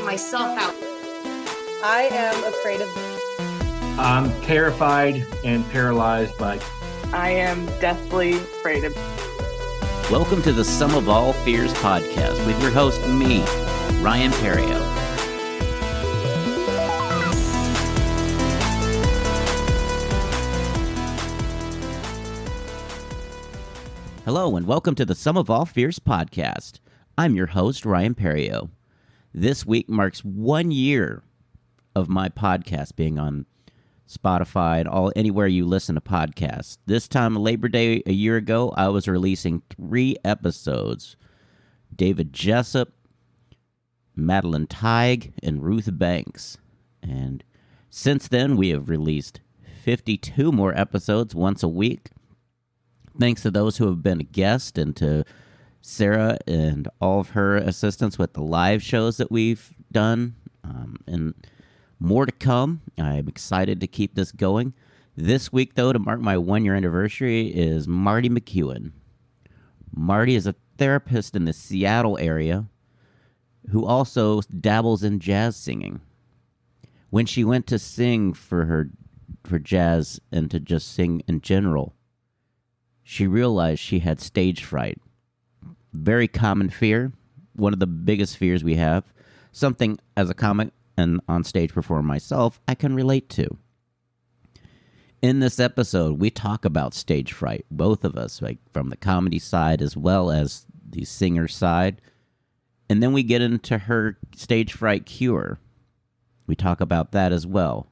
myself out. I am afraid of... I'm terrified and paralyzed by... I am deathly afraid of... Welcome to the Sum of All Fears podcast with your host, me, Ryan Perrio. Hello and welcome to the Sum of All Fears podcast. I'm your host, Ryan Perrio. This week marks 1 year of my podcast being on Spotify and anywhere you listen to podcasts. This time, Labor Day a year ago, I was releasing 3 episodes. David Jessup, Madeline Teig, and Ruth Banks. And since then, we have released 52 more episodes once a week. Thanks to those who have been a guest and to Sarah and all of her assistants with the live shows that we've done. And more to come. I'm excited to keep this going. This week, though, to mark my 1-year anniversary is Marti MacEwan. Marti is a therapist in the Seattle area who also dabbles in jazz singing. When she went to sing for jazz and to just sing in general, she realized she had stage fright. Very common fear, one of the biggest fears we have. Something as a comic and on-stage performer myself, I can relate to. In this episode, we talk about stage fright, both of us, like from the comedy side as well as the singer side. And then we get into her stage fright cure. We talk about that as well.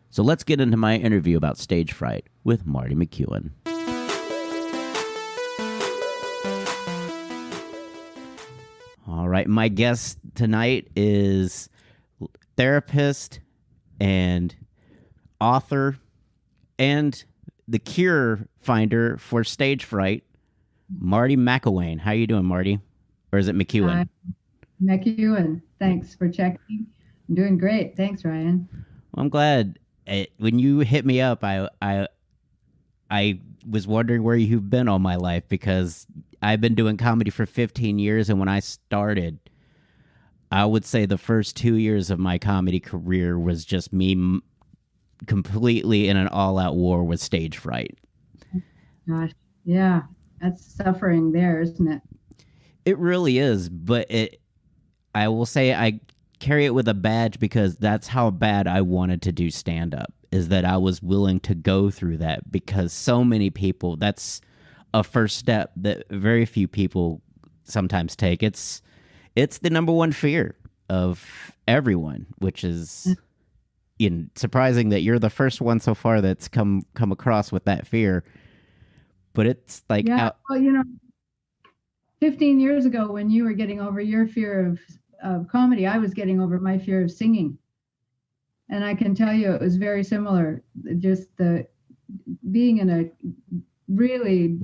So let's get into my interview about stage fright with Marti MacEwan. All right, my guest tonight is therapist and author and the cure finder for stage fright, Marti MacEwan. How you doing, Marti? Or is it MacEwan? MacEwan. Thanks for checking. I'm doing great. Thanks, Ryan. Well, I'm glad. When you hit me up, I was wondering where you've been all my life because I've been doing comedy for 15 years, and when I started, I would say the first 2 years of my comedy career was just me completely in an all-out war with stage fright. Gosh, yeah, that's suffering there, isn't it? It really is, but I will say I carry it with a badge because that's how bad I wanted to do stand-up, is that I was willing to go through that because so many people, that's a first step that very few people sometimes take. It's the number one fear of everyone, which is surprising that you're the first one so far that's come across with that fear. But it's like... Yeah, well, 15 years ago when you were getting over your fear of comedy, I was getting over my fear of singing. And I can tell you it was very similar. Just the being in a really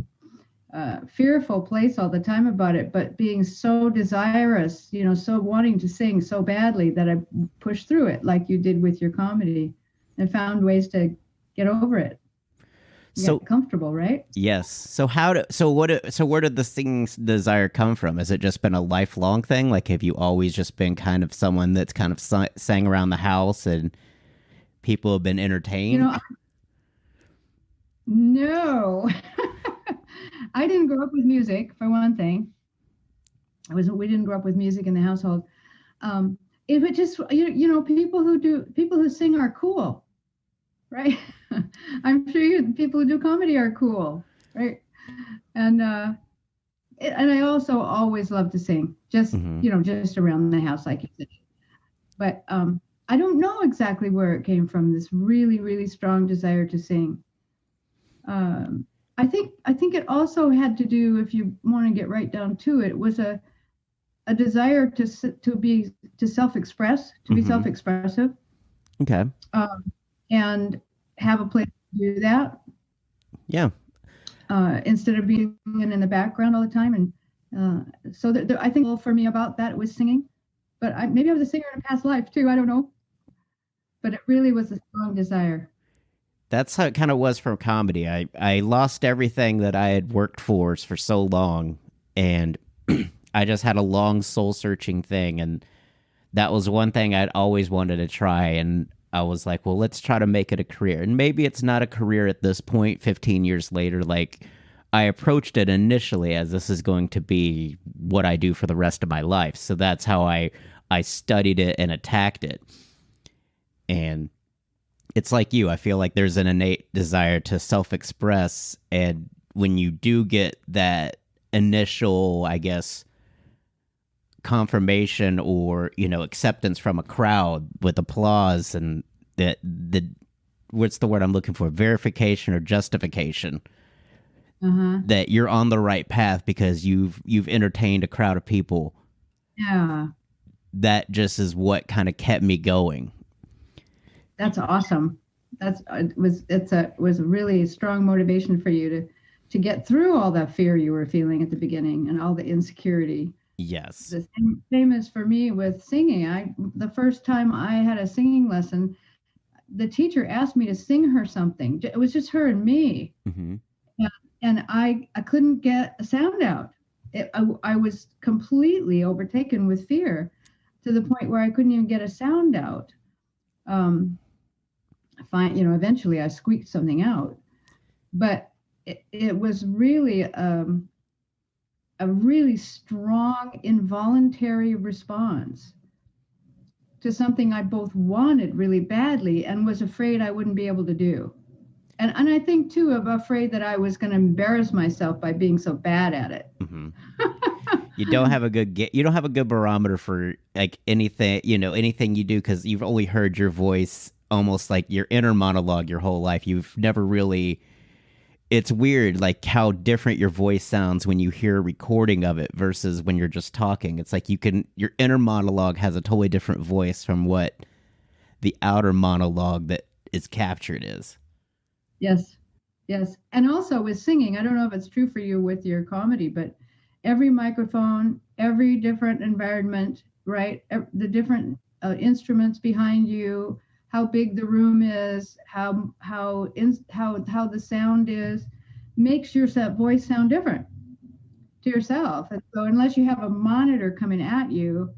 fearful place all the time about it, but being so desirous, so wanting to sing so badly that I pushed through it like you did with your comedy and found ways to get over it. Get comfortable, right? Yes. So where did the singing desire come from? Has it just been a lifelong thing? Like, have you always just been kind of someone that's kind of sang around the house and people have been entertained? No. I didn't grow up with music, for one thing. We didn't grow up with music in the household. It would just, people who sing are cool, right? I'm sure people who do comedy are cool, right? And I also always love to sing, just just around the house, like you said. But I don't know exactly where it came from. This really, really strong desire to sing. I think it also had to do, if you want to get right down to it, was a desire to self-express, to be self-expressive. Okay. And have a place to do that. Yeah. Instead of being in the background all the time. And so I think for me about that was singing. But maybe I was a singer in a past life too. I don't know. But it really was a strong desire. That's how it kind of was from comedy. I lost everything that I had worked for so long, and I just had a long soul-searching thing, and that was one thing I'd always wanted to try. And I was like, well, let's try to make it a career. And maybe it's not a career at this point, 15 years later. Like, I approached it initially as this is going to be what I do for the rest of my life. So that's how I studied it and attacked it. And it's like you, I feel like there's an innate desire to self-express. And when you do get that initial, I guess, confirmation or, acceptance from a crowd with applause and the what's the word I'm looking for? Verification or justification. That you're on the right path because you've entertained a crowd of people. Yeah. That just is what kind of kept me going. That's awesome. It was a really strong motivation for you to get through all that fear you were feeling at the beginning and all the insecurity. Yes. The same as for me with singing. The first time I had a singing lesson, the teacher asked me to sing her something. It was just her and me. Mm-hmm. And I couldn't get a sound out. I was completely overtaken with fear to the point where I couldn't even get a sound out. Eventually I squeaked something out, but it was really a really strong involuntary response to something I both wanted really badly and was afraid I wouldn't be able to do. And I think too, I'm afraid that I was going to embarrass myself by being so bad at it. Mm-hmm. You don't have a good barometer for like anything you do, because you've only heard your voice almost like your inner monologue your whole life. You've never really. It's weird, like how different your voice sounds when you hear a recording of it versus when you're just talking. It's like your inner monologue has a totally different voice from what the outer monologue that is captured is. Yes. And also with singing, I don't know if it's true for you with your comedy, but every microphone, every different environment, right? The different instruments behind you, how big the room is, how the sound is, makes your voice sound different to yourself. And so unless you have a monitor coming at you,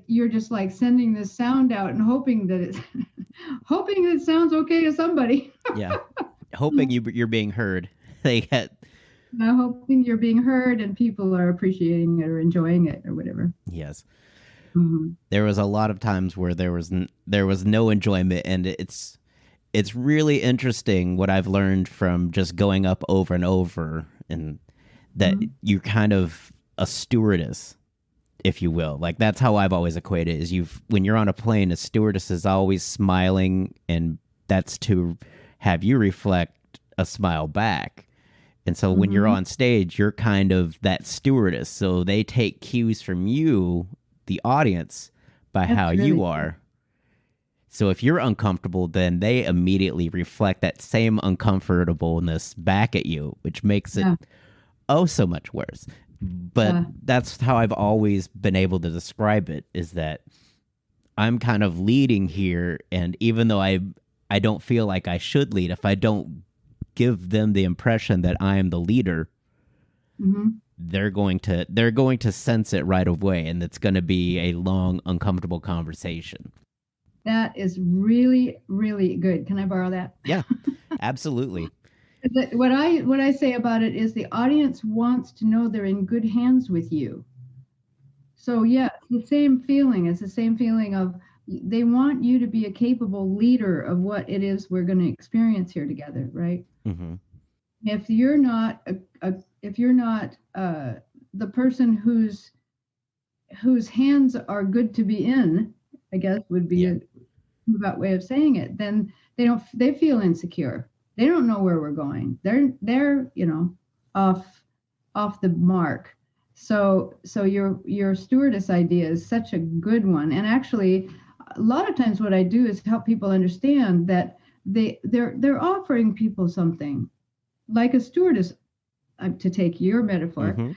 you're just like sending this sound out and hoping that it sounds okay to somebody. Yeah, hoping you're being heard. Hoping you're being heard and people are appreciating it or enjoying it or whatever. Yes. Mm-hmm. There was a lot of times where there was no enjoyment, and it's really interesting what I've learned from just going up over and over, and that you're kind of a stewardess, if you will. Like that's how I've always equated it, is when you're on a plane, a stewardess is always smiling, and that's to have you reflect a smile back. And so when you're on stage, you're kind of that stewardess. So they take cues from you, the audience, by how you are. So if you're uncomfortable, then they immediately reflect that same uncomfortableness back at you, which makes it so much worse. But that's how I've always been able to describe it, is that I'm kind of leading here. And even though I don't feel like I should lead, if I don't give them the impression that I am the leader, they're going to sense it right away, and it's going to be a long, uncomfortable conversation. That is really, really good. Can I borrow that? Yeah, absolutely. What I say about it is the audience wants to know they're in good hands with you. So yeah, the same feeling. It's the same feeling of they want you to be a capable leader of what it is we're going to experience here together, right? Mm-hmm. If you're not the person whose hands are good to be in, I guess would be a about way of saying it, then they feel insecure. They don't know where we're going. They're off the mark. So your stewardess idea is such a good one. And actually, a lot of times what I do is help people understand that they're offering people something, like a stewardess, to take your metaphor,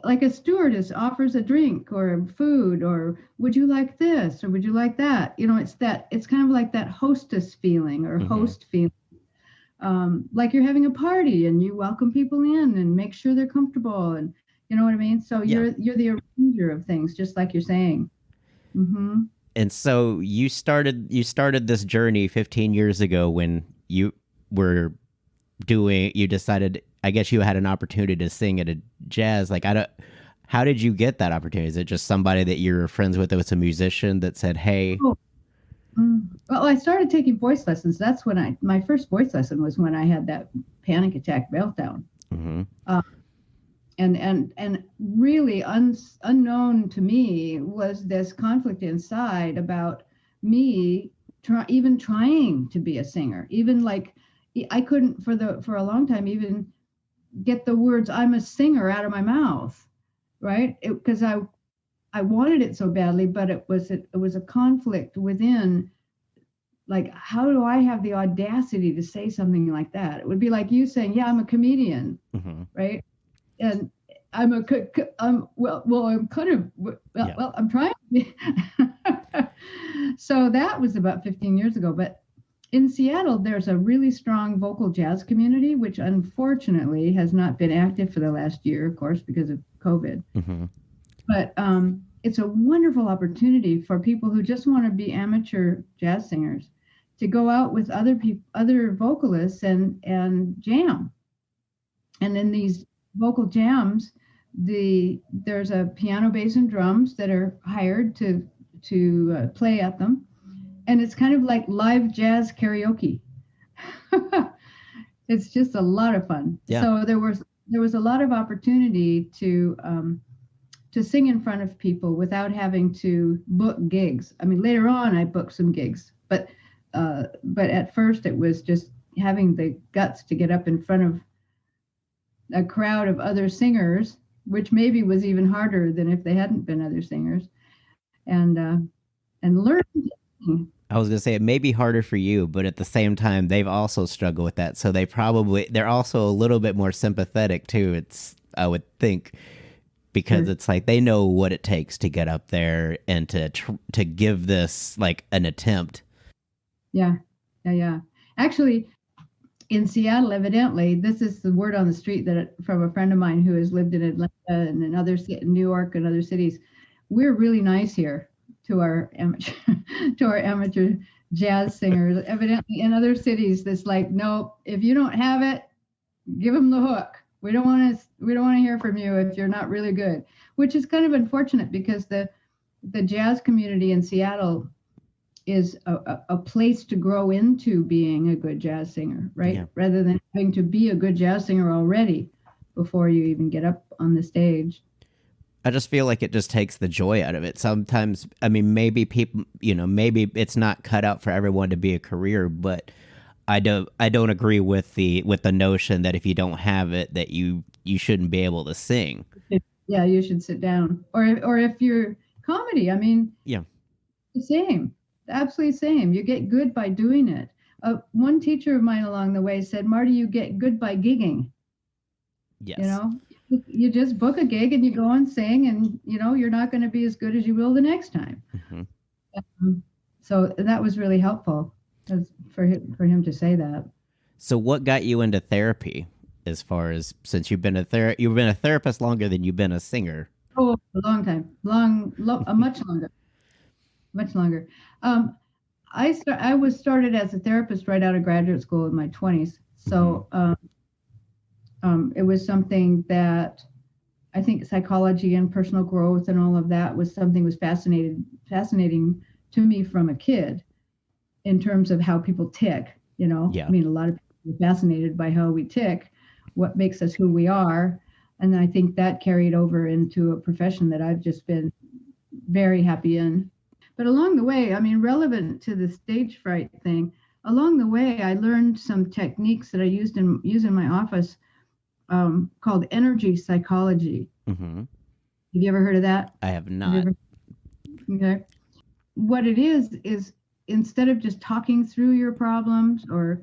like a stewardess offers a drink or food, or would you like this or would you like that? It's kind of like that hostess feeling or host feeling. Like you're having a party and you welcome people in and make sure they're comfortable, and you know what I mean? So you're the arranger of things, just like you're saying. Mm-hmm. And so you started this journey 15 years ago when you were you decided, I guess you had an opportunity to sing at a jazz. Like, how did you get that opportunity? Is it just somebody that you're friends with that was a musician that said, hey? Oh, well, I started taking voice lessons. That's when my first voice lesson was when I had that panic attack meltdown. Mm-hmm. And really unknown to me was this conflict inside about me even trying to be a singer. Even like I couldn't for a long time even get the words "I'm a singer" out of my mouth, right? Because I wanted it so badly, but it was a conflict within. Like, how do I have the audacity to say something like that? It would be like you saying, "Yeah, I'm a comedian," Mm-hmm. right? And I'm I'm kind of well, I'm trying to be. So that was about 15 years ago. But in Seattle, there's a really strong vocal jazz community, which unfortunately has not been active for the last year, of course, because of COVID. Mm-hmm. But it's a wonderful opportunity for people who just want to be amateur jazz singers to go out with other vocalists and jam. And in these vocal jams, there's a piano, bass, and drums that are hired to play at them, and it's kind of like live jazz karaoke. It's just a lot of fun. Yeah. So there was a lot of opportunity to sing in front of people without having to book gigs. I mean, later on I booked some gigs, but at first it was just having the guts to get up in front of a crowd of other singers, which maybe was even harder than if they hadn't been other singers, and learn. I was gonna say it may be harder for you, but at the same time, they've also struggled with that, so they're also a little bit more sympathetic too. I would think, because Sure. it's like they know what it takes to get up there and to give this like an attempt. Yeah. Actually, in Seattle, evidently, this is the word on the street from a friend of mine who has lived in Atlanta and in New York and other cities. We're really nice here to our amateur jazz singers. Evidently, in other cities, it's like, no, if you don't have it, give them the hook. We don't want to hear from you if you're not really good, which is kind of unfortunate because the jazz community in Seattle is a place to grow into being a good jazz singer, right? Yeah. Rather than having to be a good jazz singer already before you even get up on the stage. I just feel like it just takes the joy out of it. Sometimes, I mean, maybe people, maybe it's not cut out for everyone to be a career, but I don't agree with the notion that if you don't have it, that you shouldn't be able to sing. Yeah, you should sit down. Or if you're comedy, I mean, yeah, the same, absolutely same. You get good by doing it. One teacher of mine along the way said, "Marty, you get good by gigging." yes, You just book a gig and you go and sing, and you're not going to be as good as you will the next time. Mm-hmm. So that was really helpful for him to say that. So what got you into therapy? As far as, since you've been a therapist longer than you've been a singer. Oh, a long time, much longer. I was started as a therapist right out of graduate school in my 20s. So it was something that I think psychology and personal growth and all of that was fascinating to me from a kid, in terms of how people tick. Yeah. I mean, a lot of people are fascinated by how we tick, what makes us who we are. And I think that carried over into a profession that I've just been very happy in. But along the way, I mean, relevant to the stage fright thing, along the way, I learned some techniques that I use in my office, called energy psychology. Mm-hmm. Have you ever heard of that? I have not. Okay. What it is instead of just talking through your problems or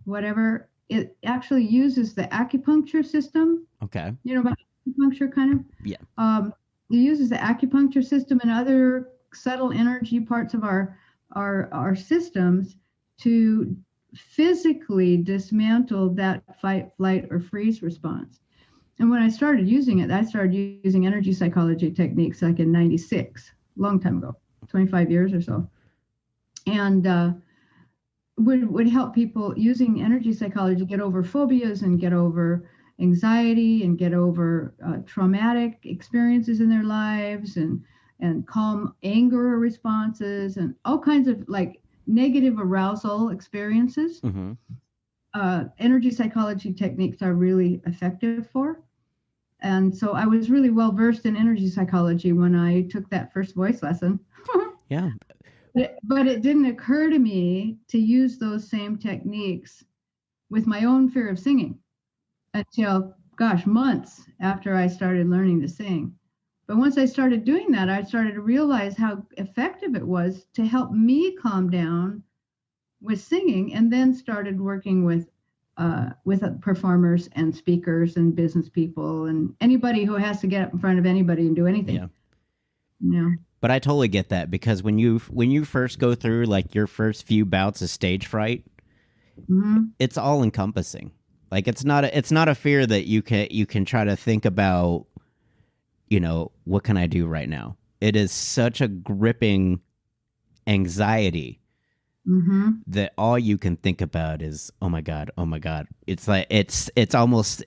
whatever, it actually uses the acupuncture system. Okay. About acupuncture, kind of? Yeah. It uses the acupuncture system and other subtle energy parts of our systems to physically dismantle that fight, flight, or freeze response. And when I started using it, I started using energy psychology techniques like in 96, a long time ago. 25 years or so. And would help people using energy psychology get over phobias and get over anxiety and get over traumatic experiences in their lives and calm anger responses and all kinds of like negative arousal experiences. Mm-hmm. Energy psychology techniques are really effective for. And so I was really well versed in energy psychology when I took that first voice lesson. Yeah. But it didn't occur to me to use those same techniques with my own fear of singing until, gosh, months after I started learning to sing. But once I started doing that, I started to realize how effective it was to help me calm down with singing, and then started working with performers and speakers and business people and anybody who has to get up in front of anybody and do anything. Yeah. Yeah. But I totally get that, because when you first go through like your first few bouts of stage fright, Mm-hmm. it's all encompassing. Like it's not a fear that you can try to think about, what can I do right now? It is such a gripping anxiety Mm-hmm. that all you can think about is, oh my God. It's like it's almost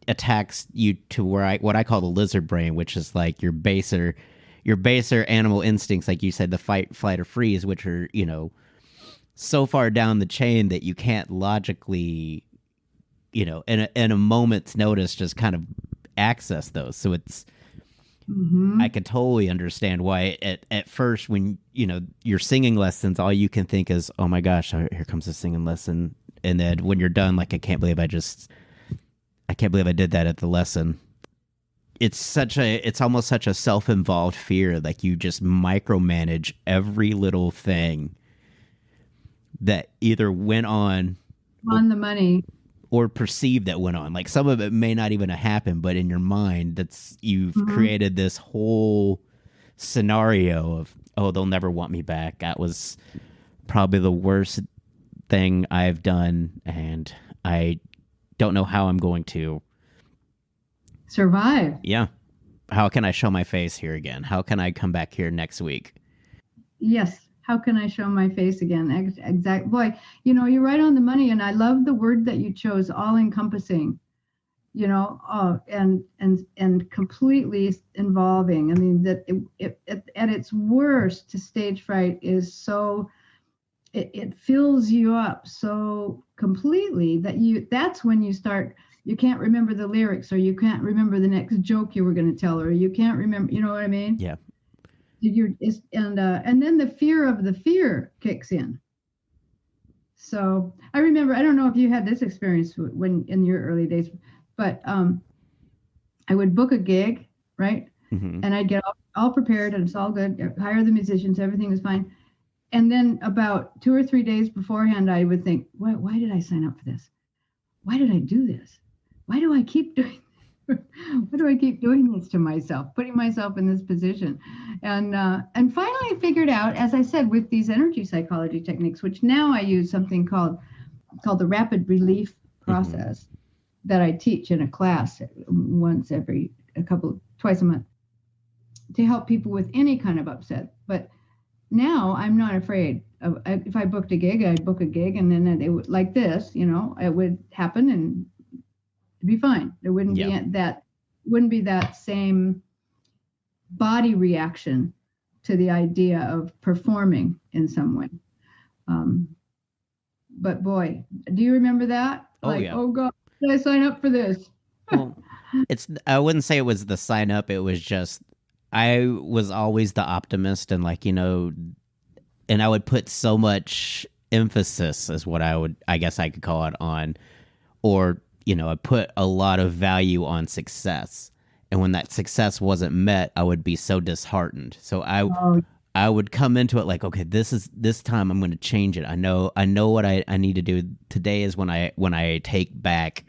attacks you to what I call the lizard brain, which is like your baser animal instincts, like you said, the fight, flight, or freeze, which are, so far down the chain that you can't logically, in a moment's notice, just kind of access those. So it's, Mm-hmm. I could totally understand why at first when, you're singing lessons, all you can think is, oh my gosh, here comes a singing lesson. And then when you're done, like, I can't believe I did that at the lesson. It's almost such a self-involved fear. Like you just micromanage every little thing that either went on the money or perceived that went on. Like some of it may not even have happened, but in your mind, you've Mm-hmm. created this whole scenario of, oh, they'll never want me back. That was probably the worst thing I've done, and I don't know how I'm going to survive. Yeah. How can I show my face here again? How can I come back here next week? Yes. How can I show my face again? Exact. Boy, you're right on the money. And I love the word that you chose, all encompassing, and completely involving. I mean, that at its worst, stage fright is so, it fills you up so completely that's when you start, you can't remember the lyrics, or you can't remember the next joke you were going to tell, or you can't remember, you know what I mean? Yeah. And then the fear of the fear kicks in. So I remember, I don't know if you had this experience when in your early days, but I would book a gig, right? Mm-hmm. And I'd get all prepared, and it's all good. Hire the musicians, everything is fine. And then about 2 or 3 days beforehand, I would think, why did I sign up for this? Why did I do this? Why do I keep doing this to myself, putting myself in this position? And finally I figured out, as I said, with these energy psychology techniques, which now I use something called the rapid relief process, mm-hmm. that I teach in a class twice a month to help people with any kind of upset. But now I'm not afraid. If I booked a gig, I'd book a gig, and then it would, like this, it would happen and it'd be fine. There wouldn't be that same body reaction to the idea of performing in some way. But boy, do you remember that? Oh God, did I sign up for this? Well, I wouldn't say it was the sign up. It was just, I was always the optimist, and and I would put so much emphasis, is what I guess I could call it, on, or, I put a lot of value on success. And when that success wasn't met, I would be so disheartened. So I would come into it like, okay, this time I'm going to change it. I know what I need to do. Today is when I take back,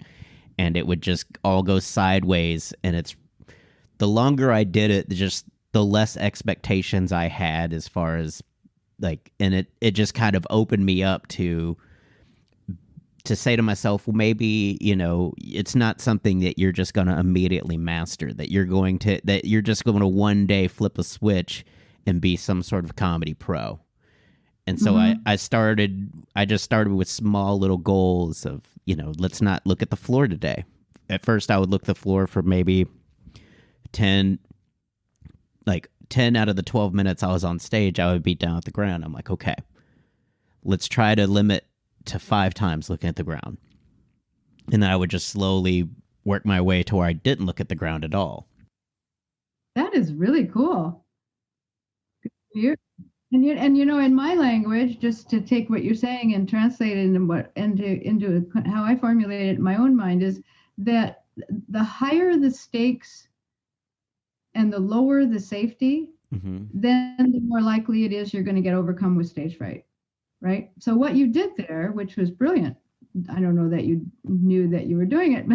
and it would just all go sideways. And it's, the longer I did it, just the less expectations I had, as far as and it just kind of opened me up to say to myself, well, maybe, it's not something that you're just going to immediately master, that you're just going to one day flip a switch and be some sort of comedy pro. And so I just started with small little goals of, let's not look at the floor today. At first I would look at the floor for maybe 10 out of the 12 minutes I was on stage, I would be down at the ground. I'm like, okay, let's try to limit to 5 times looking at the ground. And then I would just slowly work my way to where I didn't look at the ground at all. That is really cool. And in my language, just to take what you're saying and translate it into how I formulate it in my own mind, is that the higher the stakes and the lower the safety, then the more likely it is you're going to get overcome with stage fright, right? So what you did there, which was brilliant, I don't know that you knew that you were doing it,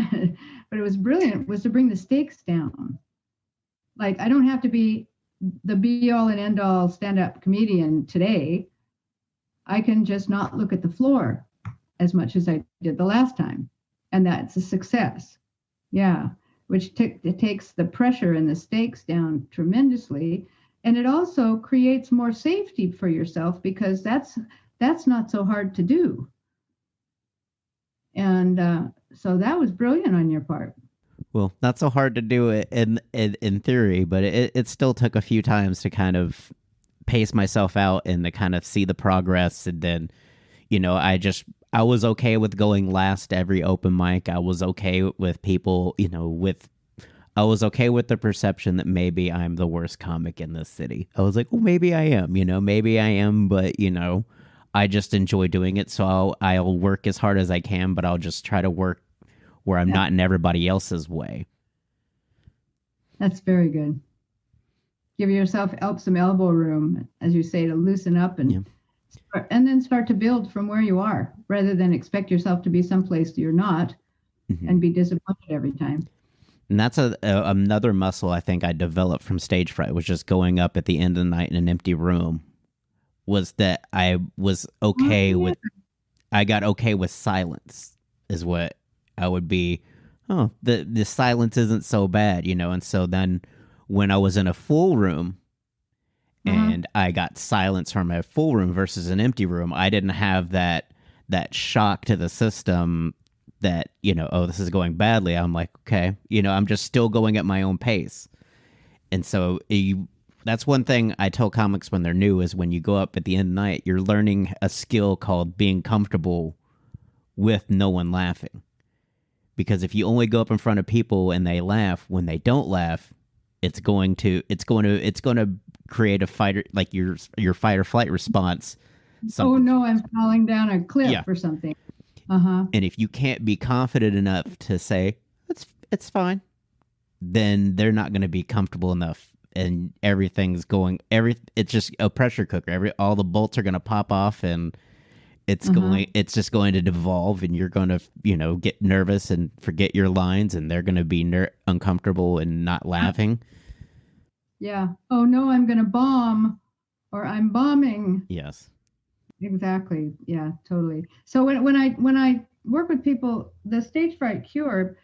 but it was brilliant, was to bring the stakes down. Like, I don't have to be the be all and end all stand-up comedian today. I can just not look at the floor as much as I did the last time. And that's a success. Yeah. Which it takes the pressure and the stakes down tremendously. And it also creates more safety for yourself, because that's not so hard to do. And so that was brilliant on your part. Well, not so hard to do it in theory, but it still took a few times to kind of pace myself out and to kind of see the progress. And then, I was okay with going last every open mic. I was okay with people, I was okay with the perception that maybe I'm the worst comic in this city. I was like, well, maybe I am, but, I just enjoy doing it. So I'll work as hard as I can, but I'll just try to work where I'm not in everybody else's way. That's very good. Give yourself some elbow room, as you say, to loosen up and then start to build from where you are, rather than expect yourself to be someplace you're not and be disappointed every time. And that's another muscle I think I developed from stage fright, was just going up at the end of the night in an empty room, was that I was okay with, I got okay with silence, is what I would be, the silence isn't so bad, and so then when I was in a full room and I got silence from a full room versus an empty room, I didn't have that shock to the system that, this is going badly. I'm like, okay, I'm just still going at my own pace. And so that's one thing I tell comics when they're new, is when you go up at the end of the night, you're learning a skill called being comfortable with no one laughing. Because if you only go up in front of people and they laugh, when they don't laugh, it's going to create a fight, like your fight or flight response. Oh no, I'm falling down a cliff or something. And if you can't be confident enough to say it's fine, then they're not going to be comfortable enough, and it's just a pressure cooker. All the bolts are going to pop off, and it's just going to devolve, and you're going to, get nervous and forget your lines, and they're going to be uncomfortable and not laughing. Yeah. Oh no, I'm going to bomb, or I'm bombing. Yes. Exactly. Yeah, totally. So when I work with people, the stage fright cure,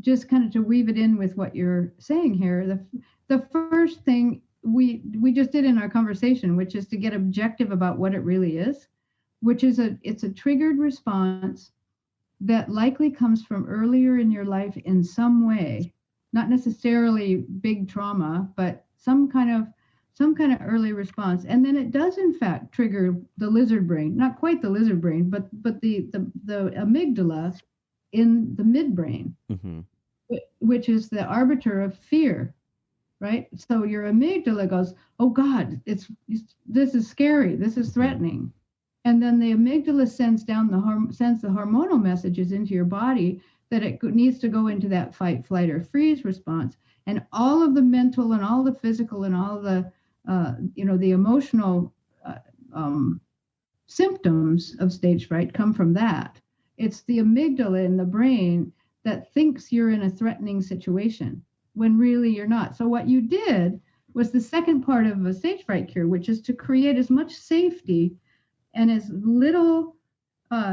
just kind of to weave it in with what you're saying here, the first thing we just did in our conversation, which is to get objective about what it really is, which is it's a triggered response that likely comes from earlier in your life in some way, not necessarily big trauma, but some kind of early response. And then it does in fact trigger the lizard brain, not quite the lizard brain, but the amygdala in the midbrain, which is the arbiter of fear, right? So your amygdala goes, oh God, this is scary, this is threatening. And then the amygdala sends the hormonal messages into your body that it needs to go into that fight, flight, or freeze response. And all of the mental and all the physical and all the the emotional symptoms of stage fright come from that. It's the amygdala in the brain that thinks you're in a threatening situation when really you're not. So what you did was the second part of a stage fright cure, which is to create as much safety and as little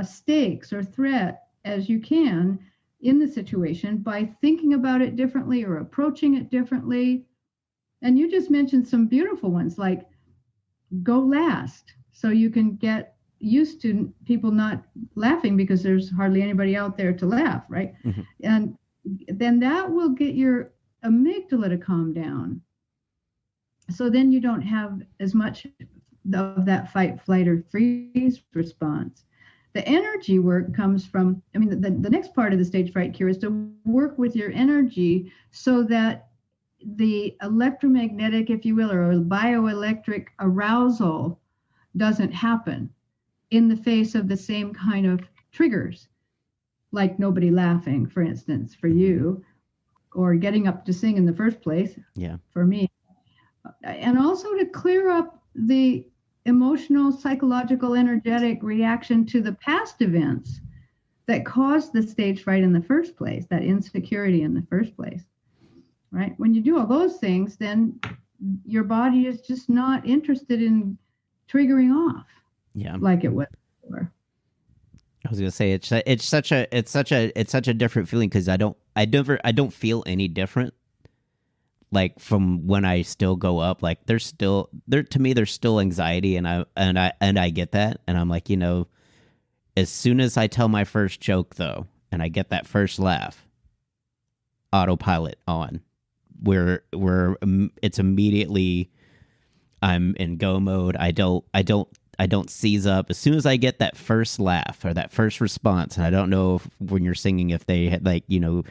stakes or threat as you can in the situation by thinking about it differently or approaching it differently. And you just mentioned some beautiful ones, like go last, so you can get used to people not laughing because there's hardly anybody out there to laugh, right? Mm-hmm. And then that will get your amygdala to calm down. So then you don't have as much of that fight, flight, or freeze response. The energy work comes from, I mean, the next part of the stage fright cure is to work with your energy so that the electromagnetic, if you will, or bioelectric arousal doesn't happen in the face of the same kind of triggers, like nobody laughing, for instance, for you, or getting up to sing in the first place, for me. And also to clear up the emotional, psychological, energetic reaction to the past events that caused the stage fright in the first place, that insecurity in the first place, right? When you do all those things, then your body is just not interested in triggering off like it was before. I was gonna say it's such a different feeling, because I don't feel any different, like, from when I still go up. Like, there's still anxiety, and I get that, and I'm like, as soon as I tell my first joke though, and I get that first laugh, autopilot on, where it's immediately, I'm in go mode. I don't seize up as soon as I get that first laugh or that first response. And I don't know when you're singing, if they had, like, when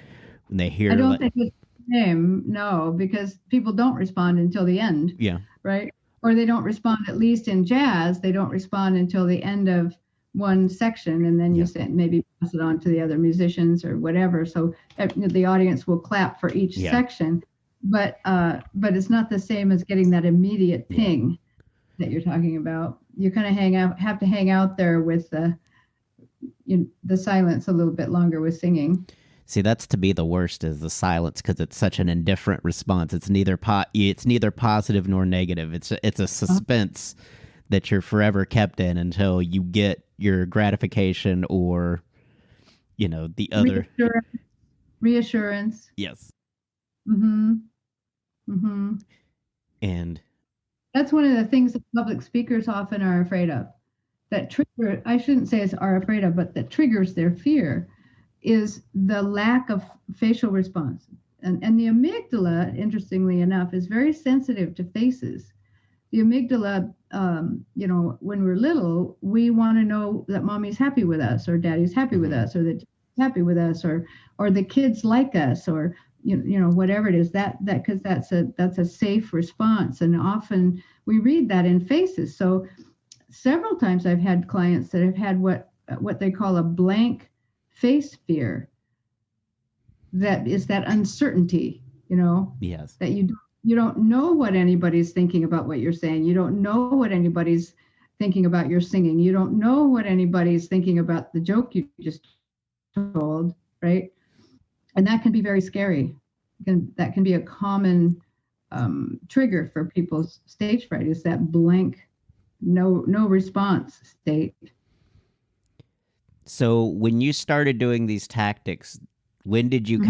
they hear. I don't think it's the same, no, because people don't respond until the end. Yeah. Right. Or they don't respond, at least in jazz, they don't respond until the end of one section. And then you say, maybe pass it on to the other musicians or whatever. So the audience will clap for each section. But it's not the same as getting that immediate ping that you're talking about. You kind of have to hang out there with the silence a little bit longer with singing. See, that's to be the worst, is the silence, because it's such an indifferent response. It's neither positive nor negative. It's a suspense that you're forever kept in until you get your gratification or the other reassurance. Yes. Mm-hmm. Mm-hmm. And that's one of the things that public speakers often are afraid of. That trigger, I shouldn't say are afraid of, but that triggers their fear is the lack of facial response. And the amygdala, interestingly enough, is very sensitive to faces. The amygdala, when we're little, we want to know that mommy's happy with us, or daddy's happy with us, or that daddy's happy with us, or the kids like us, or whatever it is, because that's a safe response. And often we read that in faces. So several times I've had clients that have had what they call a blank face fear. That is that uncertainty, yes, that you don't know what anybody's thinking about what you're saying. You don't know what anybody's thinking about your singing. You don't know what anybody's thinking about the joke you just told, right? And that can be very scary. That can be a common trigger for people's stage fright, is that blank, no response state. So when you started doing these tactics, when did you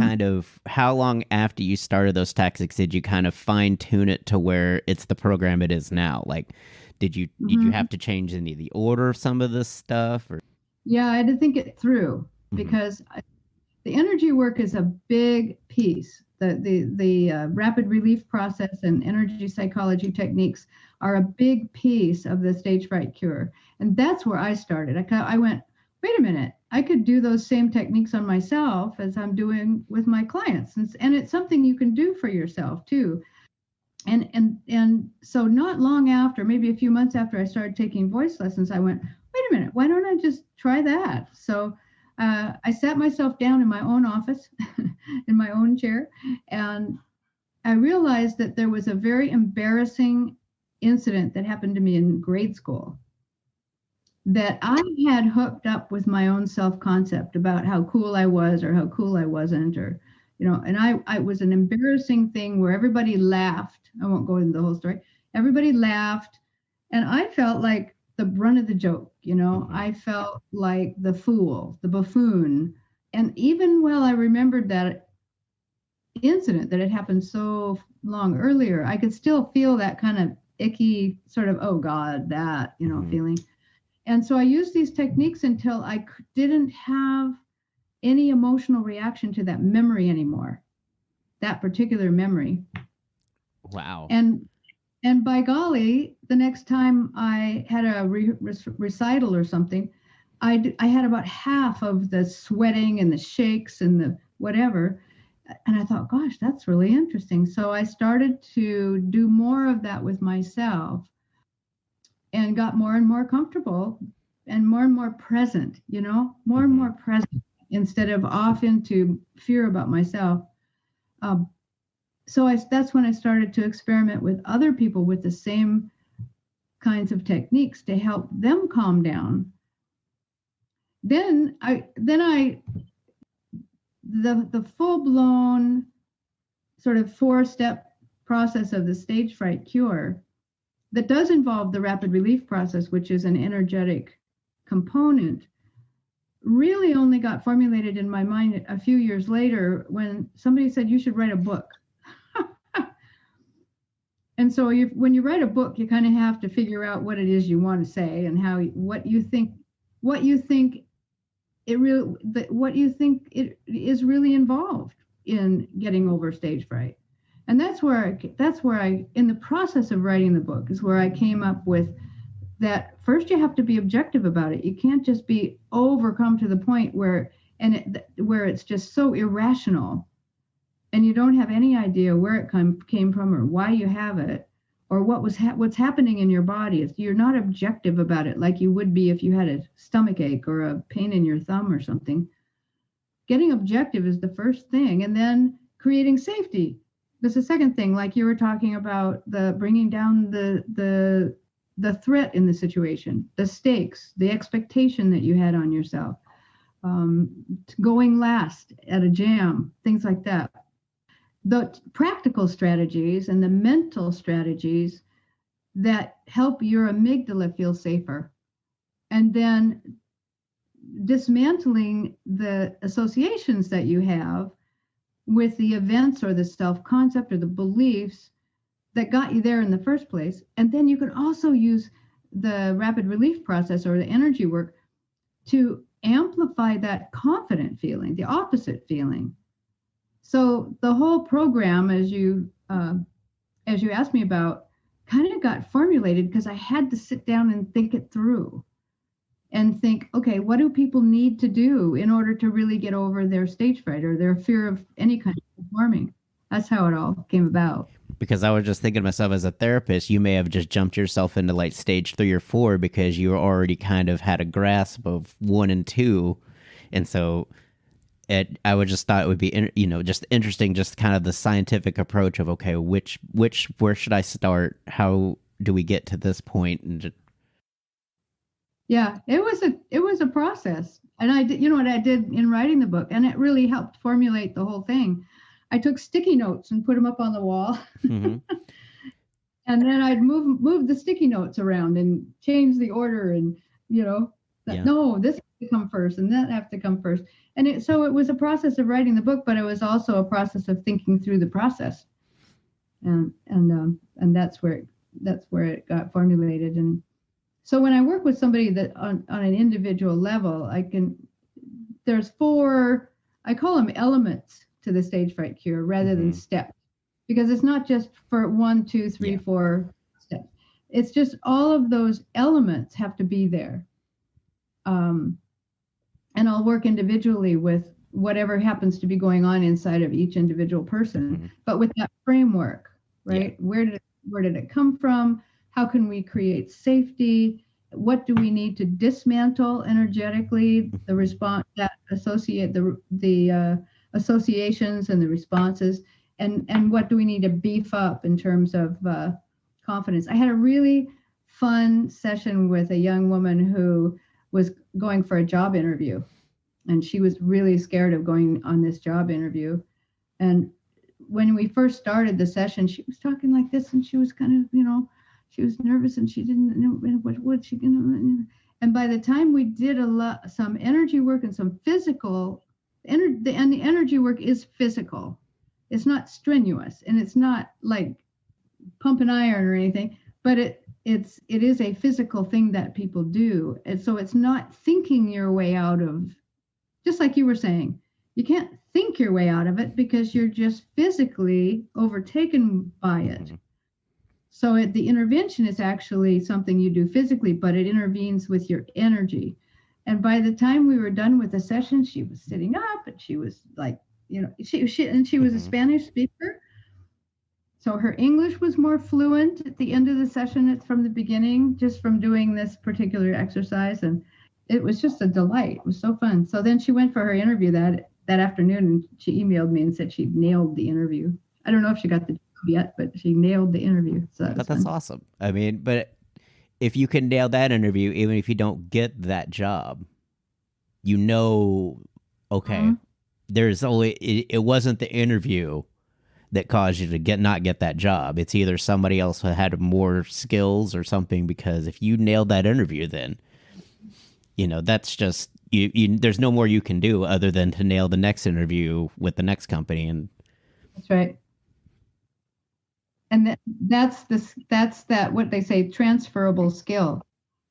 how long after you started those tactics did you kind of fine tune it to where it's the program it is now? Like, did you have to change any of the order of some of this stuff? Or? Yeah, I had to think it through, because the energy work is a big piece. The rapid relief process and energy psychology techniques are a big piece of the stage fright cure. And that's where I started. I went, wait a minute, I could do those same techniques on myself as I'm doing with my clients. And it's something you can do for yourself too. And so not long after, maybe a few months after I started taking voice lessons, I went, wait a minute, why don't I just try that? So I sat myself down in my own office, in my own chair, and I realized that there was a very embarrassing incident that happened to me in grade school, that I had hooked up with my own self-concept about how cool I was or how cool I wasn't, or, and I was an embarrassing thing where everybody laughed. I won't go into the whole story. Everybody laughed, and I felt like the brunt of the joke, I felt like the fool, the buffoon. And even while I remembered that incident that had happened so long earlier, I could still feel that kind of icky sort of, oh God, that, feeling. And so I used these techniques until I didn't have any emotional reaction to that memory anymore, that particular memory. Wow. And by golly, the next time I had a recital or something, I had about half of the sweating and the shakes and the whatever. And I thought, gosh, that's really interesting. So I started to do more of that with myself and got more and more comfortable and more present, more and more present instead of off into fear about myself. So that's when I started to experiment with other people with the same kinds of techniques to help them calm down. Then the full-blown sort of 4-step process of the stage fright cure that does involve the rapid relief process, which is an energetic component, really only got formulated in my mind a few years later when somebody said you should write a book. And so when you write a book, you kind of have to figure out what it is you want to say and what you think it is really involved in getting over stage fright. And that's where I, in the process of writing the book, is where I came up with that. First, you have to be objective about it. You can't just be overcome to the point where it's just so irrational, and you don't have any idea where it came from or why you have it or what's happening in your body. You're not objective about it like you would be if you had a stomach ache or a pain in your thumb or something. Getting objective is the first thing, and then creating safety. That's the second thing, like you were talking about, the bringing down the threat in the situation, the stakes, the expectation that you had on yourself, going last at a jam, things like that. The practical strategies and the mental strategies that help your amygdala feel safer. And then dismantling the associations that you have with the events or the self-concept or the beliefs that got you there in the first place. And then you can also use the rapid relief process or the energy work to amplify that confident feeling, the opposite feeling. So the whole program, as you asked me about, kind of got formulated because I had to sit down and think it through and think, okay, what do people need to do in order to really get over their stage fright or their fear of any kind of performing? That's how it all came about. Because I was just thinking to myself, as a therapist, you may have just jumped yourself into like stage 3 or 4 because you already kind of had a grasp of 1 and 2. And so I would just thought it would be, just interesting, just kind of the scientific approach of, okay, where should I start? How do we get to this point? And yeah, it was a process. And I did, what I did in writing the book, and it really helped formulate the whole thing. I took sticky notes and put them up on the wall. Mm-hmm. And then I'd move the sticky notes around and change the order and, no, this has to come first and that have to come first. And so it was a process of writing the book, but it was also a process of thinking through the process. And that's where it got formulated. And so when I work with somebody that on an individual level, there's 4, I call them elements to the stage fright cure rather than steps, because it's not just for 1, 2, 3, 4 steps. It's just all of those elements have to be there. And I'll work individually with whatever happens to be going on inside of each individual person, but with that framework, right? Yeah. Where did it come from? How can we create safety? What do we need to dismantle energetically? The response that associate the associations and the responses, and what do we need to beef up in terms of confidence? I had a really fun session with a young woman who was going for a job interview, and she was really scared of going on this job interview. And when we first started the session, she was talking like this, and she was kind of, she was nervous, and she didn't know what she gonna. And by the time we did some energy work and some physical, and the energy work is physical. strenuous, and it's not like pumping iron or anything, but it is a physical thing that people do. And so it's not thinking your way out of, just like you were saying, you can't think your way out of it because you're just physically overtaken by it. Mm-hmm. So the intervention is actually something you do physically, but it intervenes with your energy. And by the time we were done with the session, she was sitting up, and she was like, she was a Spanish speaker. So her English was more fluent at the end of the session from the beginning, just from doing this particular exercise. And it was just a delight. It was so fun. So then she went for her interview that afternoon, and she emailed me and said she nailed the interview. I don't know if she got the job yet, but she nailed the interview. So that's awesome. I mean, but if you can nail that interview, even if you don't get that job, okay, there's only, it wasn't the interview that caused you to not get that job. It's either somebody else who had more skills or something, because if you nailed that interview, then, that's just, there's no more you can do other than to nail the next interview with the next company. And that's right. And that's what they say, transferable skill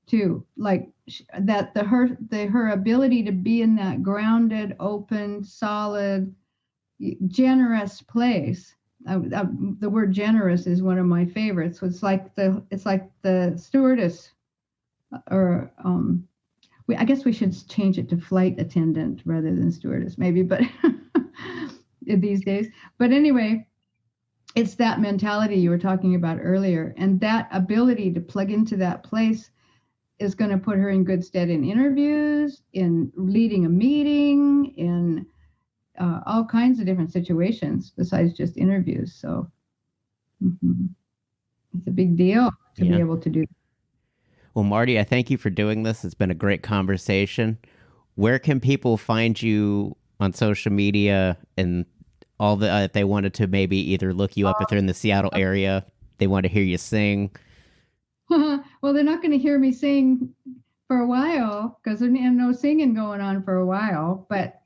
too. Like that her ability to be in that grounded, open, solid, generous place. The word generous is one of my favorites. So it's like the stewardess, or I guess we should change it to flight attendant rather than stewardess, maybe, but these days. But anyway, it's that mentality you were talking about earlier, and that ability to plug into that place is going to put her in good stead in interviews, in leading a meeting, in all kinds of different situations besides just interviews. So it's a big deal to be able to do. Well, Marti, I thank you for doing this. It's been a great conversation. Where can people find you on social media, and all the if they wanted to maybe either look you up if they're in the Seattle area, they want to hear you sing? Well, they're not going to hear me sing for a while because there's no singing going on for a while, but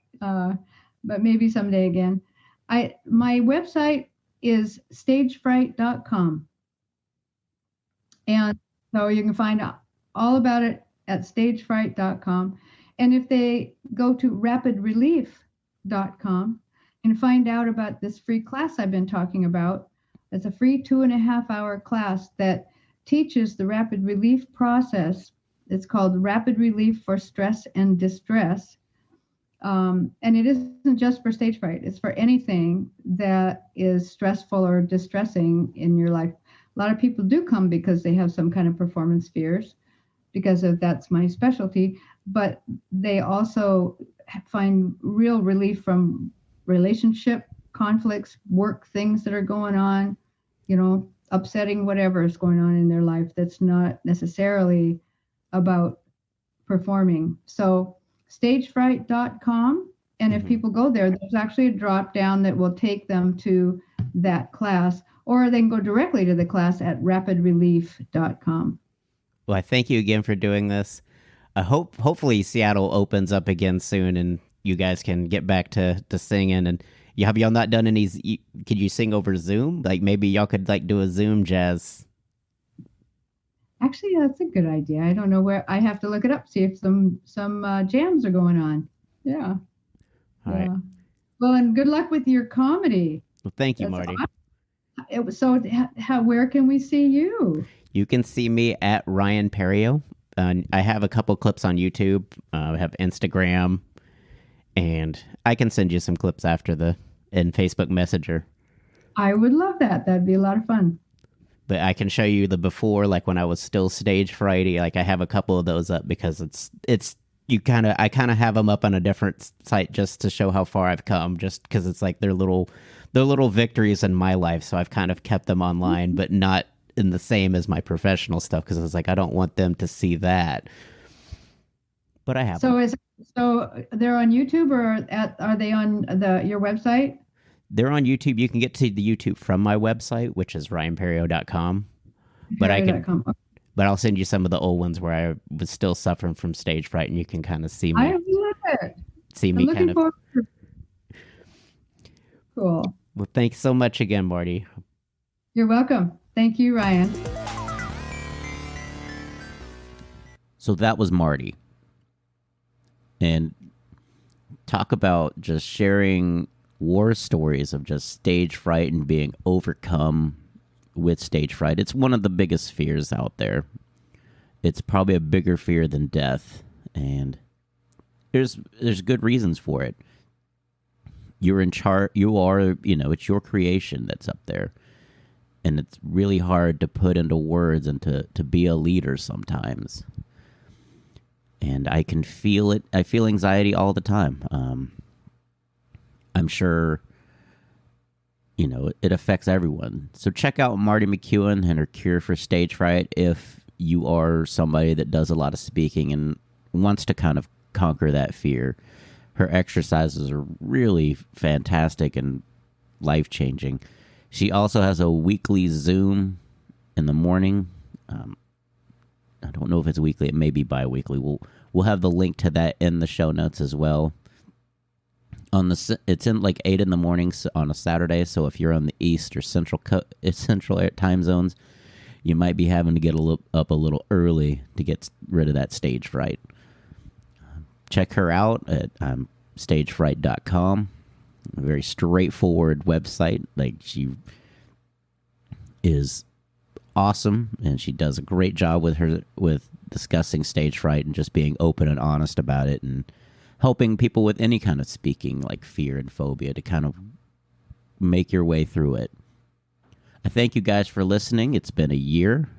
maybe someday again. My website is stagefright.com. And so you can find out all about it at stagefright.com. And if they go to rapidrelief.com and find out about this free class I've been talking about, it's a free 2.5-hour class that teaches the rapid relief process. It's called Rapid Relief for Stress and Distress. And it isn't just for stage fright. It's for anything that is stressful or distressing in your life. A lot of people do come because they have some kind of performance fears, because that's my specialty. But they also find real relief from relationship conflicts, work things that are going on, upsetting whatever is going on in their life that's not necessarily about performing. So stagefright.com. And if people go there's actually a drop down that will take them to that class, or they can go directly to the class at rapidrelief.com. Well, I thank you again for doing this. I hopefully Seattle opens up again soon and you guys can get back to singing. And have y'all not done any, could you sing over Zoom? Like maybe y'all could do a Zoom jazz. Actually, that's a good idea. I don't know where. I have to look it up, see if some jams are going on. Yeah. All right. Well, and good luck with your comedy. Well, thank you, Marti. So where can we see you? You can see me at Ryan Perio. I have a couple clips on YouTube. I have Instagram, and I can send you some clips in Facebook Messenger. I would love that. That'd be a lot of fun. But I can show you the before, like when I was still stage frighty. Like I have a couple of those up because I kind of have them up on a different site just to show how far I've come, just because it's like they're little victories in my life. So I've kind of kept them online, but not in the same as my professional stuff, because it's like I don't want them to see that. But I have them. So they're on YouTube, or are they on your website? They're on YouTube. You can get to the YouTube from my website, which is ryanperio.com. But I'll send you some of the old ones where I was still suffering from stage fright, and you can kind of see me. I love it. See me kind of. Cool. Well, thanks so much again, Marty. You're welcome. Thank you, Ryan. So that was Marty. And talk about just sharing war stories of just stage fright and being overcome with stage fright. It's one of the biggest fears out there. It's probably a bigger fear than death, and there's good reasons for it. You're in charge. You are, it's your creation that's up there, and it's really hard to put into words and to be a leader sometimes. And I can feel it. I feel anxiety all the time. I'm sure, it affects everyone. So check out Marti MacEwan and her cure for stage fright if you are somebody that does a lot of speaking and wants to kind of conquer that fear. Her exercises are really fantastic and life-changing. She also has a weekly Zoom in the morning. I don't know if it's weekly. It may be bi-weekly. We'll have the link to that in the show notes as well. It's in like 8 in the morning on a Saturday. So if you're on the East or Central time zones, you might be having to get up a little early to get rid of that stage fright. Check her out at stagefright.com. A very straightforward website. Like, she is awesome, and she does a great job with discussing stage fright and just being open and honest about it, and helping people with any kind of speaking, like fear and phobia, to kind of make your way through it. I thank you guys for listening. It's been a year.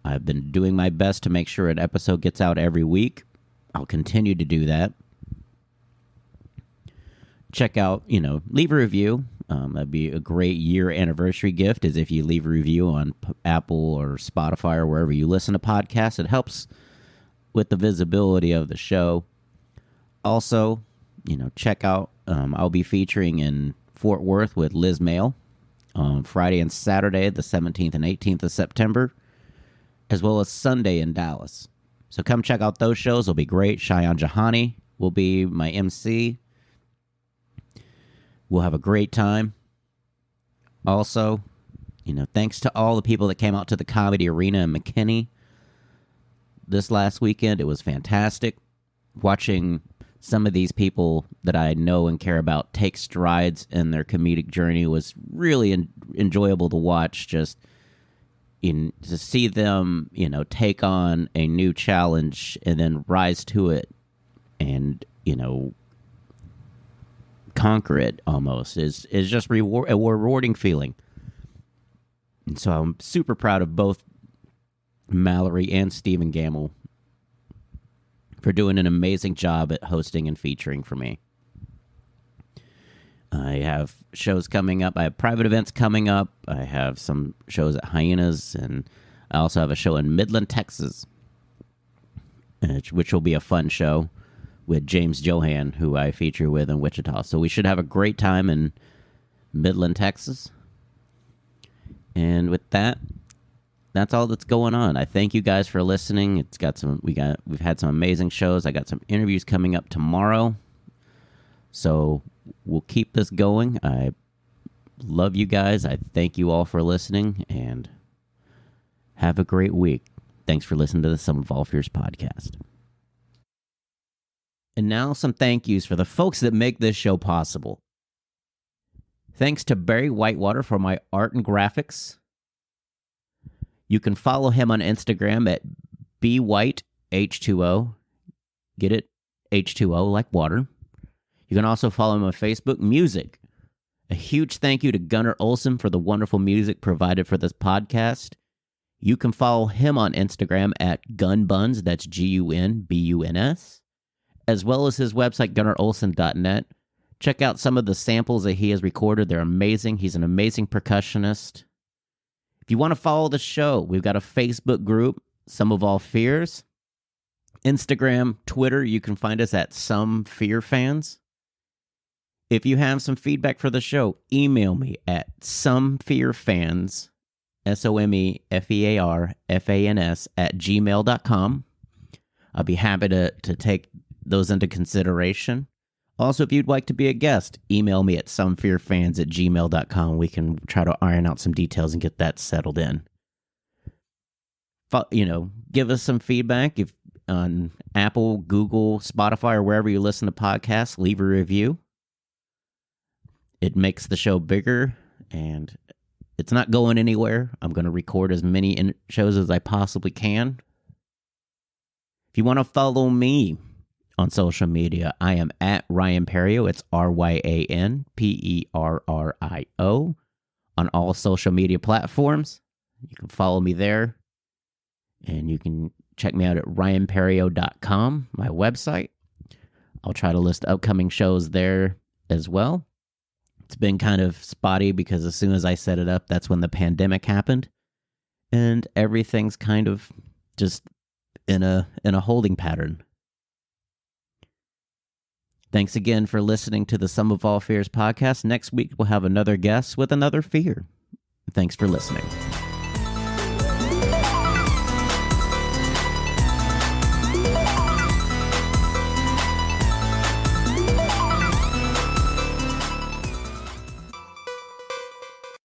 I've been doing my best to make sure an episode gets out every week. I'll continue to do that. Check out, leave a review. That'd be a great year anniversary gift, is if you leave a review on Apple or Spotify or wherever you listen to podcasts. It helps with the visibility of the show. Also, check out, I'll be featuring in Fort Worth with Liz Mail on Friday and Saturday, the 17th and 18th of September, as well as Sunday in Dallas. So come check out those shows. They'll be great. Cheyenne Jahani will be my MC. We'll have a great time. Also, thanks to all the people that came out to the Comedy Arena in McKinney this last weekend. It was fantastic. Watching some of these people that I know and care about take strides in their comedic journey was really enjoyable to watch. Just to see them, take on a new challenge and then rise to it and, conquer it almost is just a rewarding feeling. And so I'm super proud of both Mallory and Stephen Gamble for doing an amazing job at hosting and featuring for me. I have shows coming up. I have private events coming up. I have some shows at Hyenas, and I also have a show in Midland, Texas, which will be a fun show with James Johan, who I feature with in Wichita. So we should have a great time in Midland, Texas. And with that, that's all that's going on. I thank you guys for listening. We've had some amazing shows. I got some interviews coming up tomorrow. So we'll keep this going. I love you guys. I thank you all for listening, and have a great week. Thanks for listening to the Sum of All Fears podcast. And now some thank yous for the folks that make this show possible. Thanks to Barry Whitewater for my art and graphics. You can follow him on Instagram at bwhiteh2o. Get it? H2O like water. You can also follow him on Facebook, Music. A huge thank you to Gunnar Olsen for the wonderful music provided for this podcast. You can follow him on Instagram at gunbuns, that's GUNBUNS, as well as his website, gunnarolsen.net. Check out some of the samples that he has recorded. They're amazing. He's an amazing percussionist. If you want to follow the show, we've got a Facebook group, Sum of All Fears. Instagram, Twitter, you can find us at Some Fear Fans. If you have some feedback for the show, email me at somefearfans, SOMEFEARFANS @gmail.com. I'll be happy to take those into consideration. Also, if you'd like to be a guest, email me at somefearfans@gmail.com. We can try to iron out some details and get that settled in. Give us some feedback if on Apple, Google, Spotify, or wherever you listen to podcasts. Leave a review. It makes the show bigger, and it's not going anywhere. I'm going to record as many shows as I possibly can. If you want to follow me on social media, I am at Ryan Perio. It's RyanPerio on all social media platforms. You can follow me there. And you can check me out at ryanperio.com, my website. I'll try to list upcoming shows there as well. It's been kind of spotty because as soon as I set it up, that's when the pandemic happened. And everything's kind of just in a holding pattern. Thanks again for listening to the Sum of All Fears podcast. Next week, we'll have another guest with another fear. Thanks for listening.